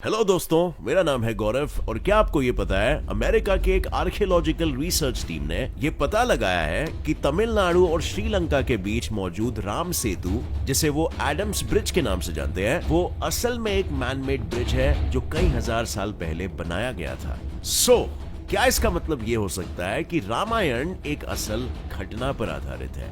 Hello दोस्तों, मेरा नाम है गौरव और क्या आपको ये पता है अमेरिका के एक आर्कियोलॉजिकल रिसर्च टीम ने ये पता लगाया है कि तमिलनाडु और श्रीलंका के बीच मौजूद राम सेतु, जिसे वो एडम्स ब्रिज के नाम से जानते हैं, वो असल में एक मैनमेड ब्रिज है जो कई हजार साल पहले बनाया गया था। क्या इसका मतलब ये हो सकता है कि रामायण एक असल घटना पर आधारित है?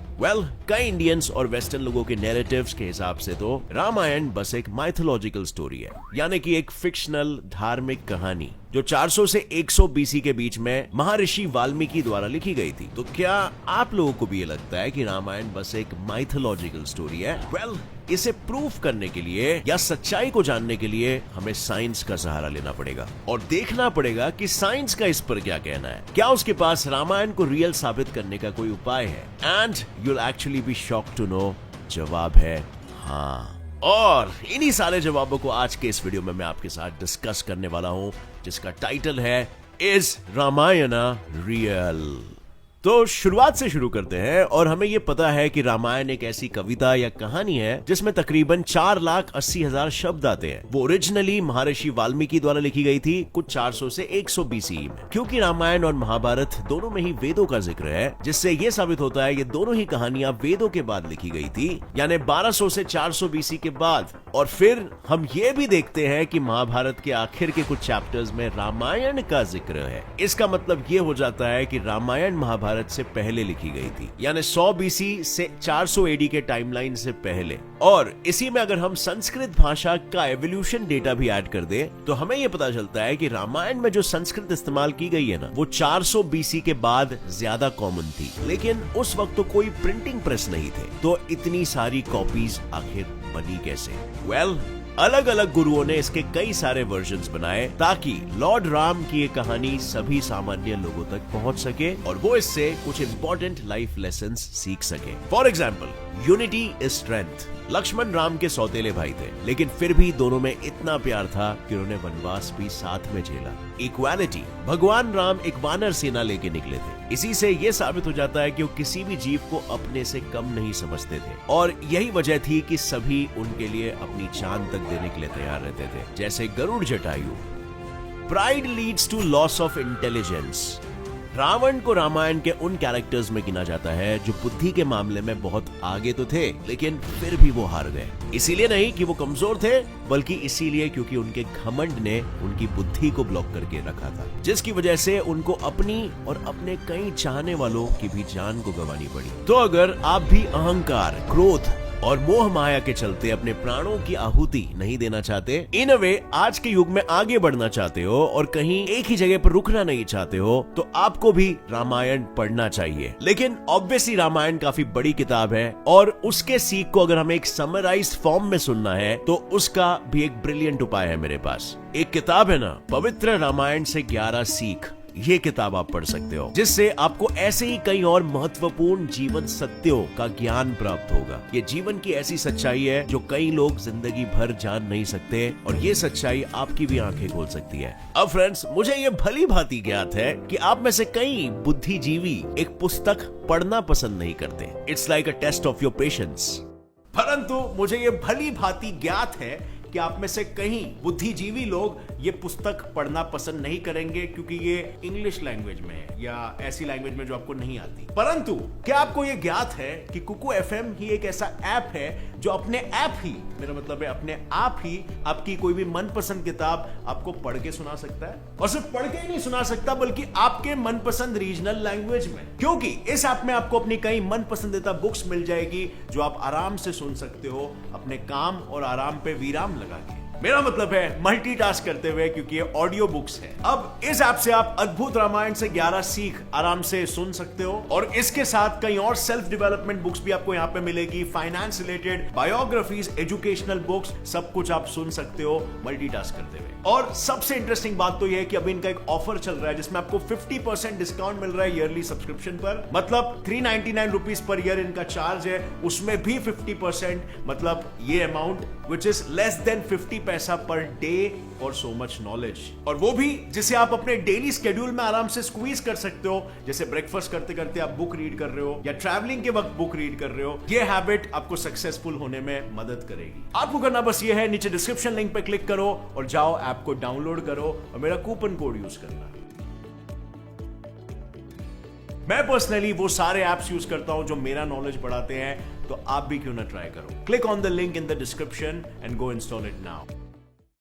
कई इंडियंस और वेस्टर्न लोगों के नैरेटिव्स के हिसाब से तो रामायण बस एक माइथोलॉजिकल स्टोरी है, यानी कि एक फिक्शनल धार्मिक कहानी जो 400 से 100 बीसी के बीच में महर्षि वाल्मीकि द्वारा लिखी गई थी। तो क्या आप लोगों को भी ये लगता है कि रामायण बस एक माइथोलॉजिकल स्टोरी है? इसे प्रूफ करने के लिए या सच्चाई को जानने के लिए हमें साइंस का सहारा लेना पड़ेगा और देखना पड़ेगा कि साइंस का इस पर क्या कहना है। क्या उसके पास रामायण को रियल साबित करने का कोई उपाय है? And you'll actually be shocked to know, जवाब है हाँ। और इन्हीं सारे जवाबों को आज के इस वीडियो में मैं आपके साथ डिस्कस करने वाला हूं, जिसका टाइटल है इज रामायण रियल। तो शुरुआत से शुरू करते हैं और हमें यह पता है कि रामायण एक ऐसी कविता या कहानी है जिसमें तकरीबन 4,80,000 शब्द आते हैं। वो ओरिजिनली महर्षि वाल्मीकि द्वारा लिखी गई थी कुछ 400 से 100 बीसी में। क्योंकि रामायण और महाभारत दोनों में ही वेदों का जिक्र है, जिससे यह साबित होता है ये दोनों ही कहानियां वेदों के बाद लिखी गई थी, यानी 1200 से 400 बीसी के बाद। और फिर हम ये भी देखते हैं कि महाभारत के आखिर के कुछ चैप्टर्स में रामायण का जिक्र है। इसका मतलब ये हो जाता है कि रामायण महाभारत से पहले लिखी गई थी, यानी 100 बीसी से 400 एडी के टाइमलाइन से पहले। और इसी में अगर हम संस्कृत भाषा का एवोल्यूशन डेटा भी ऐड कर दे तो हमें यह पता चलता है कि रामायण में जो संस्कृत इस्तेमाल की गई है ना, वो 400 बीसी के बाद ज्यादा कॉमन थी। लेकिन उस वक्त तो कोई प्रिंटिंग प्रेस नहीं थे, तो इतनी सारी कॉपीज आखिर बनी कैसे? अलग अलग गुरुओं ने इसके कई सारे वर्जन्स बनाए ताकि लॉर्ड राम की ये कहानी सभी सामान्य लोगों तक पहुंच सके और वो इससे कुछ इंपॉर्टेंट लाइफ लेसन्स सीख सके। For example, unity is strength. Lakshman Ram के सौतेले भाई थे, लेकिन फिर भी दोनों में इतना प्यार था कि उन्होंने वनवास भी साथ में झेला। इक्वालिटी, भगवान राम एक वानर सेना लेके निकले थे। इसी से ये साबित हो जाता है कि वो किसी भी जीव को अपने से कम नहीं समझते थे और यही वजह थी कि सभी उनके लिए अपनी जान तक देने के लिए तैयार रहते थे, जैसे Garuda Jatayu. Pride leads to loss of intelligence. Ravan को रामायण के उन कैरेक्टर्स में गिना जाता है जो बुद्धि के मामले में बहुत आगे तो थे, लेकिन फिर भी वो हार गए। इसीलिए नहीं कि वो कमजोर थे, बल्कि इसीलिए क्योंकि उनके घमंड ने उनकी बुद्धि को ब्लॉक करके रखा था, जिसकी वजह से उनको अपनी और अपने कई चाहने वालों की भी जान को गंवानी पड़ी। तो अगर आप भी अहंकार, क्रोध और मोह माया के चलते अपने प्राणों की आहुति नहीं देना चाहते, इन अ वे आज के युग में आगे बढ़ना चाहते हो और कहीं एक ही जगह पर रुकना नहीं चाहते हो, तो आपको भी रामायण पढ़ना चाहिए। लेकिन ऑब्वियसली रामायण काफी बड़ी किताब है और उसके सीख को अगर हमें एक समराइज्ड फॉर्म में सुनना है तो उसका भी एक ब्रिलियंट उपाय है मेरे पास। एक किताब है ना, पवित्र रामायण से 11 सीख। ये किताब आप पढ़ सकते हो, जिससे आपको ऐसे ही कई और महत्वपूर्ण जीवन सत्यों का ज्ञान प्राप्त होगा। ये जीवन की ऐसी सच्चाई है जो कई लोग जिंदगी भर जान नहीं सकते और ये सच्चाई आपकी भी आंखें खोल सकती है। अब फ्रेंड्स, मुझे ये भली भांति ज्ञात है कि आप में से कई बुद्धिजीवी एक पुस्तक पढ़ना पसंद नहीं करते। It's like a test of your patience. परंतु मुझे ये भली भांति ज्ञात है कि आप में से कहीं बुद्धिजीवी लोग ये पुस्तक पढ़ना पसंद नहीं करेंगे क्योंकि ये इंग्लिश लैंग्वेज में है या ऐसी लैंग्वेज में जो आपको नहीं आती। परंतु क्या आपको ये ज्ञात है कि कुकू एफएम ही एक ऐसा ऐप है जो अपने आप ही, मेरा मतलब है अपने आप ही, आपकी कोई भी मनपसंद किताब आपको पढ़ के सुना सकता है। और सिर्फ पढ़ के ही नहीं सुना सकता, बल्कि आपके मनपसंद रीजनल लैंग्वेज में, क्योंकि इस ऐप में आपको अपनी कई मनपसंदीदा बुक्स मिल जाएगी जो आप आराम से सुन सकते हो अपने काम और आराम पे विराम लगा के। मेरा मतलब है मल्टीटास्क करते हुए, क्योंकि ये ऑडियो बुक्स है। अब इस ऐप से आप अद्भुत रामायण से 11 सीख आराम से सुन सकते हो और इसके साथ कई और सेल्फ डेवलपमेंट बुक्स भी आपको यहाँ पे मिलेगी, finance related, biographies, educational books, सब कुछ आप सुन सकते हो मल्टीटास्क करते हुए। और सबसे इंटरेस्टिंग बात तो यह है कि अभी इनका एक ऑफर चल रहा है जिसमें आपको 50% डिस्काउंट मिल रहा है ईयरली सब्सक्रिप्शन पर। मतलब 399 रुपीज पर ईयर इनका चार्ज है, उसमें भी 50%, मतलब ये amount which is less than 50 पैसे पैसा पर डे और सो मच नॉलेज, और वो भी जिसे आप अपने डेली स्केड्यूल में आराम से स्क्वीज कर सकते हो। जैसे ब्रेकफास्ट करते करते आप बुक रीड कर रहे हो या ट्रैवलिंग के वक्त बुक रीड कर रहे हो। ये हैबिट आपको सक्सेसफुल होने में मदद करेगी। आपको करना बस ये है, नीचे डिस्क्रिप्शन लिंक पे क्लिक करो और जाओ ऐप को डाउनलोड करो और मेरा कूपन कोड यूज करना। मैं पर्सनली वो सारे ऐप्स यूज करता हूं जो मेरा नॉलेज बढ़ाते हैं, तो आप भी क्यों ना ट्राई करो। Click on the link in the description and go install it now.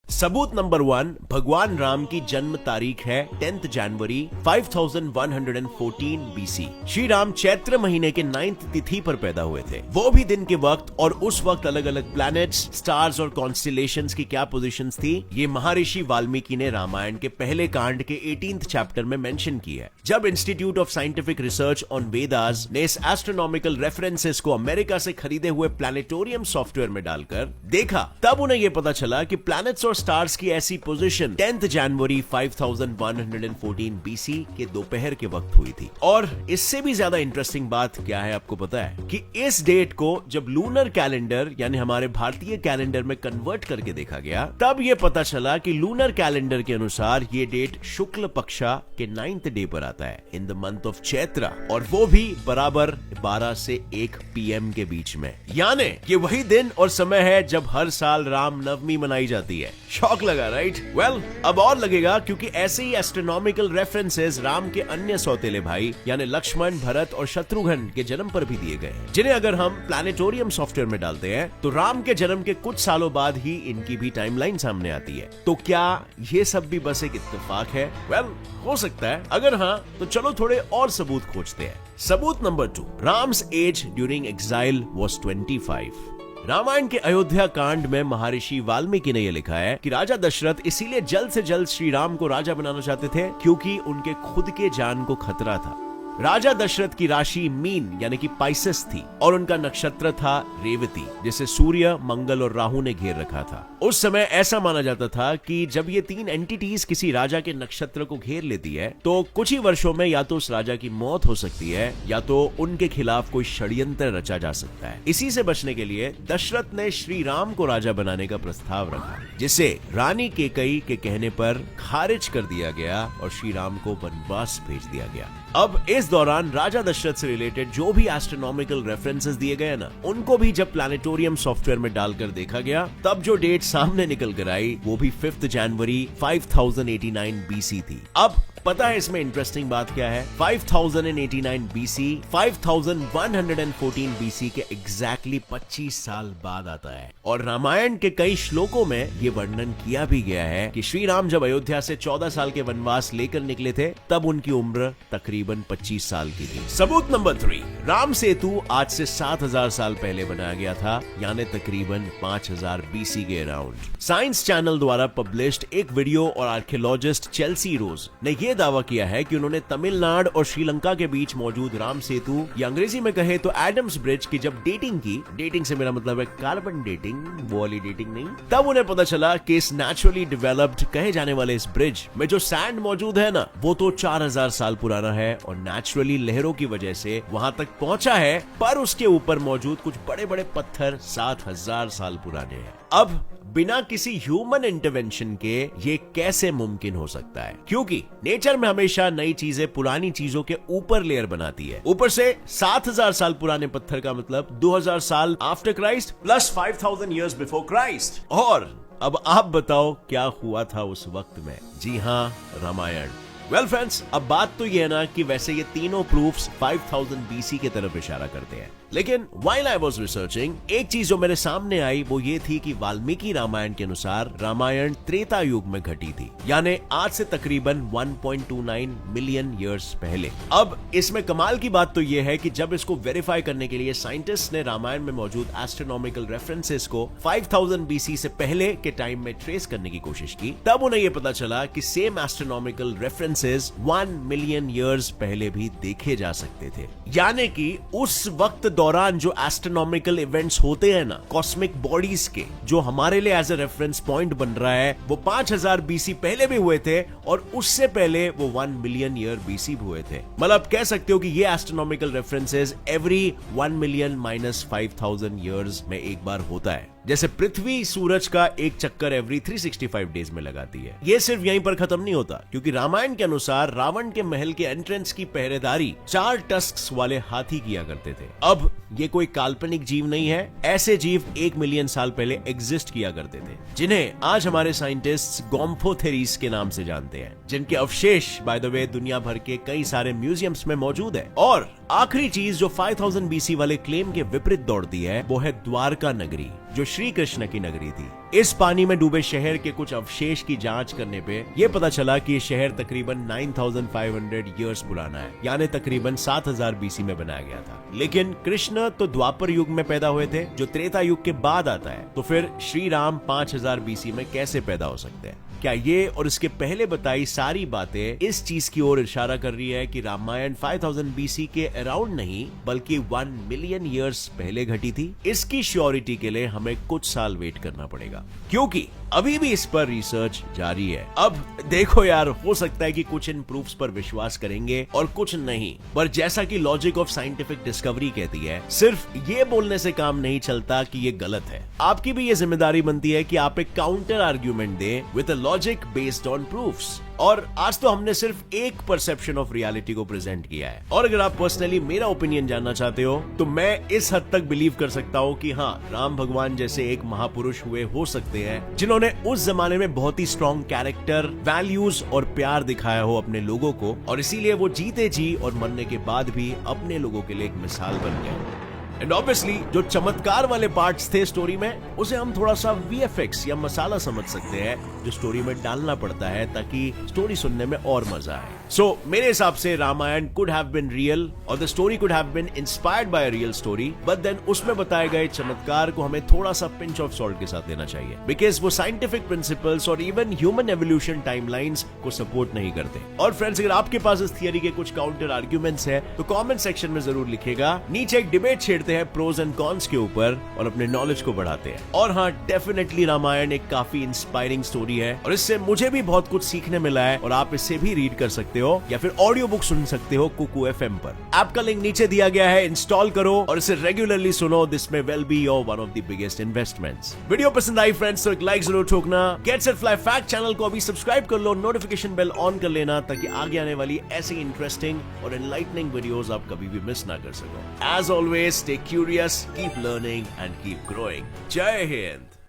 सबूत नंबर 1, भगवान राम की जन्म तारीख है 10 जनवरी 5114 बीसी। श्री राम चैत्र महीने के 9th तिथि पर पैदा हुए थे। वो भी दिन के वक्त, और उस वक्त अलग अलग प्लैनेट्स, स्टार्स और कॉन्स्टेलेशंस की क्या पोजीशंस थी, ये महर्षि वाल्मीकि ने रामायण के पहले कांड के 18th चैप्टर में मेंशन की है। जब institute of scientific research on Vedas ने इस एस्ट्रोनॉमिकल रेफरेंसेस को अमेरिका से खरीदे हुए प्लैनेटोरियम सॉफ्टवेयर में डालकर देखा, तब उन्हें यह पता चला कि प्लैनेट्स और स्टार्स की ऐसी पोजीशन 10 जनवरी 5114 बीसी के दोपहर के वक्त हुई थी। और इससे भी ज्यादा इंटरेस्टिंग बात क्या है आपको पता है कि इस डेट को जब लूनर कैलेंडर यानी हमारे भारतीय कैलेंडर में कन्वर्ट करके देखा गया, तब यह पता चला कि लूनर कैलेंडर के अनुसार ये डेट शुक्ल पक्षा के 9th डे पर आता है in the month of Chaitra, और वो भी बराबर 12 से 1 PM के बीच में। यानी ये वही दिन और समय है जब हर साल राम नवमी मनाई जाती है। शौक लगा राइट? वेल, अब और लगेगा, क्योंकि ऐसे ही एस्ट्रोनॉमिकल रेफरेंसेस राम के अन्य सौतेले भाई यानी लक्ष्मण, भरत और शत्रुघ्न के जन्म पर भी दिए गए हैं, जिन्हें अगर हम प्लैनेटोरियम सॉफ्टवेयर में डालते हैं तो राम के जन्म के कुछ सालों बाद ही इनकी भी टाइमलाइन सामने आती है। तो क्या ये सब भी बस एक इत्तेफाक है? वेल, हो सकता है। अगर हाँ, तो चलो थोड़े और सबूत खोजते हैं। सबूत number 2, Ram's age during exile was 25। Ramayan के अयोध्या कांड में महर्षि वाल्मीकि ने यह लिखा है कि राजा दशरथ इसीलिए जल्द से जल्द श्री राम को राजा बनाना चाहते थे क्योंकि उनके खुद के जान को खतरा था। राजा दशरथ की राशि मीन यानी कि पाइसेस थी और उनका नक्षत्र था रेवती, जिसे सूर्य, मंगल और राहु ने घेर रखा था। उस समय ऐसा माना जाता था कि जब ये 3 एंटिटीज किसी राजा के नक्षत्र को घेर लेती है तो कुछ ही वर्षों में या तो उस राजा की मौत हो सकती है या तो उनके खिलाफ कोई षड्यंत्र रचा जा सकता है। इसी से बचने के लिए दशरथ ने श्री राम को राजा बनाने का प्रस्ताव रखा, जिसे रानी केकई के कहने पर खारिज कर दिया गया और श्री राम को वनवास भेज दिया गया। अब इस दौरान राजा दशरथ से रिलेटेड जो भी एस्ट्रोनॉमिकल रेफरेंसेस दिए गए ना, उनको भी जब प्लैनेटोरियम सॉफ्टवेयर में डालकर देखा गया, तब जो डेट सामने निकल कर आई वो भी 5 जनवरी 5089 बीसी थी। अब पता है इसमें इंटरेस्टिंग बात क्या है? 5089 बीसी 5114 बीसी के एग्जैक्टली 25 साल बाद आता है, और रामायण के कई श्लोकों में ये वर्णन किया भी गया है कि श्री राम जब अयोध्या से 14 साल के वनवास लेकर निकले थे, तब उनकी उम्र तकरीबन 25 साल की थी। सबूत नंबर 3, राम सेतु आज से 7000 साल पहले बनाया गया था, यानी तकरीबन 5000 बीसी के अराउंड। साइंस चैनल द्वारा पब्लिश्ड एक वीडियो और आर्कियोलॉजिस्ट चेल्सी रोज ने यह दावा किया है कि उन्होंने तमिलनाडु और श्रीलंका के बीच मौजूद राम सेतु, या अंग्रेजी में कहे तो एडम्स ब्रिज की जब डेटिंग की, डेटिंग से मेरा मतलब है कार्बन डेटिंग, वो वाली डेटिंग नहीं, तब उन्हें पता चला कि इस नेचुरली डेवलप्ड कहे जाने वाले इस ब्रिज में जो सैंड मौजूद है ना, वो तो 4000 साल पुराना है और नेचुरली लहरों की वजह से वहां तक पहुंचा है, पर उसके ऊपर मौजूद कुछ बड़े बड़े पत्थर 7000 साल पुराने हैं। अब बिना किसी ह्यूमन इंटरवेंशन के ये कैसे मुमकिन हो सकता है? क्योंकि नेचर में हमेशा नई चीजें पुरानी चीजों के ऊपर लेयर बनाती है। ऊपर से 7000 साल पुराने पत्थर का मतलब 2000 साल after Christ plus 5000 years before Christ. और अब आप बताओ क्या हुआ था उस वक्त में? जी हाँ, रामायण। वेल फ्रेंड्स, अब बात तो ये है ना कि वैसे ये तीनों प्रूफ्स 5000 बीसी की तरफ इशारा करते हैं, लेकिन while I was researching, एक चीज जो मेरे सामने आई वो ये थी कि वाल्मीकि रामायण के अनुसार रामायण त्रेता युग में घटी थी, यानी आज से तकरीबन 1.29 मिलियन ईयर्स पहले। अब इसमें कमाल की बात तो ये है कि जब इसको वेरीफाई करने के लिए साइंटिस्ट ने रामायण में मौजूद एस्ट्रोनॉमिकल रेफरेंसेस को 5000 बीसी से पहले के टाइम में ट्रेस करने की कोशिश की, तब उन्हें यह पता चला कि same astronomical references 1 million years पहले भी देखे जा सकते थे। यानी कि उस वक्त दौरान जो एस्ट्रोनॉमिकल इवेंट्स होते हैं ना, कॉस्मिक बॉडीज के, जो हमारे लिए एज ए रेफरेंस पॉइंट बन रहा है, वो 5000 बीसी पहले भी हुए थे और उससे पहले वो 1 मिलियन ईयर बीसी भी हुए थे। मतलब कह सकते हो कि ये astronomical references every 1 million minus 5000 years में एक बार होता है। जैसे पृथ्वी सूरज का एक चक्कर एवरी 365 डेज में लगाती है। ये सिर्फ यहीं पर खत्म नहीं होता, क्योंकि रामायण के अनुसार रावण के महल के एंट्रेंस की पहरेदारी 4 टस्क्स वाले हाथी किया करते थे। अब ये कोई काल्पनिक जीव नहीं है, ऐसे जीव 1 मिलियन साल पहले एग्जिस्ट किया करते थे, जिन्हें आज हमारे साइंटिस्ट गोम्फोथेरिस के नाम से जानते हैं, जिनके अवशेष बाय द वे दुनिया भर के कई सारे म्यूजियम्स में मौजूद है। और आखिरी चीज जो 5000 BC वाले क्लेम के विपरीत दौड़ती है, वो है द्वारका नगरी, जो श्री कृष्ण की नगरी थी। इस पानी में डूबे शहर के कुछ अवशेष की जांच करने पे यह पता चला कि ये शहर तकरीबन 9500 ईयर्स पुराना है, यानी तकरीबन 7000 BC में बनाया गया था। लेकिन कृष्ण तो द्वापर युग में पैदा हुए थे, जो त्रेता युग के बाद आता है, तो फिर श्री राम 5000 BC में कैसे पैदा हो सकते हैं? क्या ये और इसके पहले बताई सारी बातें इस चीज की ओर इशारा कर रही है कि रामायण 5000 BC के अराउंड नहीं, बल्कि 1 मिलियन ईयर्स पहले घटी थी? इसकी श्योरिटी के लिए हमें कुछ साल वेट करना पड़ेगा, क्योंकि अभी भी इस पर रिसर्च जारी है। अब देखो यार, हो सकता है कि कुछ इन प्रूफ्स पर विश्वास करेंगे और कुछ नहीं, पर जैसा कि लॉजिक ऑफ साइंटिफिक डिस्कवरी कहती है, सिर्फ ये बोलने से काम नहीं चलता कि ये गलत है। आपकी भी ये जिम्मेदारी बनती है कि आप एक काउंटर आर्ग्यूमेंट दें with a logic based on proofs. और आज तो हमने सिर्फ एक परसेप्शन ऑफ रियलिटी को प्रेजेंट किया है, और अगर आप पर्सनली मेरा ओपिनियन जानना चाहते हो, तो मैं इस हद तक बिलीव कर सकता हूँ कि हाँ, राम भगवान जैसे एक महापुरुष हुए हो सकते हैं, जिन्होंने उस जमाने में बहुत ही स्ट्रॉन्ग कैरेक्टर, वैल्यूज और प्यार दिखाया हो अपने लोगों को, और इसीलिए वो जीते जी और मरने के बाद भी अपने लोगों के लिए एक मिसाल बन गए। एंड ऑब्वियसली जो चमत्कार वाले पार्ट्स थे स्टोरी में, उसे हम थोड़ा सा VFX या मसाला समझ सकते हैं, जो स्टोरी में डालना पड़ता है ताकि स्टोरी सुनने में और मजा आए। सो मेरे हिसाब से Ramayana could have been real, और the story could have been inspired by a real story, but then उसमें बताए गए चमत्कार को हमें थोड़ा सा पिंच ऑफ सॉल्ट के साथ लेना चाहिए, बिकॉज वो साइंटिफिक प्रिंसिपल्स और इवन ह्यूमन एवोल्यूशन टाइमलाइंस को सपोर्ट नहीं करते। और फ्रेंड्स, अगर आपके पास इस थियरी के कुछ काउंटर आर्ग्यूमेंट्स हैं, तो कमेंट सेक्शन में जरूर लिखिएगा। नीचे एक डिबेट छेड़ते हैं प्रोज एंड कॉन्स के ऊपर, और अपने नॉलेज को बढ़ाते हैं। और हाँ, डेफिनेटली रामायण एक काफी इंस्पायरिंग स्टोरी है, और इससे मुझे भी बहुत कुछ सीखने मिला है, और आप इसे भी रीड कर सकते हो या फिर ऑडियो बुक सुन सकते हो कुकू FM पर। ऐप का लिंक नीचे दिया गया है, इंस्टॉल करो और इसे रेगुलरली सुनो। This may well be your one of the biggest investments. Video पसंद आई फ्रेंड्स तो एक लाइक जरूर ठोकना। Get set fly fact channel को अभी सब्सक्राइब कर लो, नोटिफिकेशन बेल ऑन कर लेना, ताकि आगे आने वाली ऐसी इंटरेस्टिंग और एनलाइटनिंग वीडियोस आप कभी भी मिस ना कर सको। As always, stay curious, keep learning and keep growing. Jai Hind!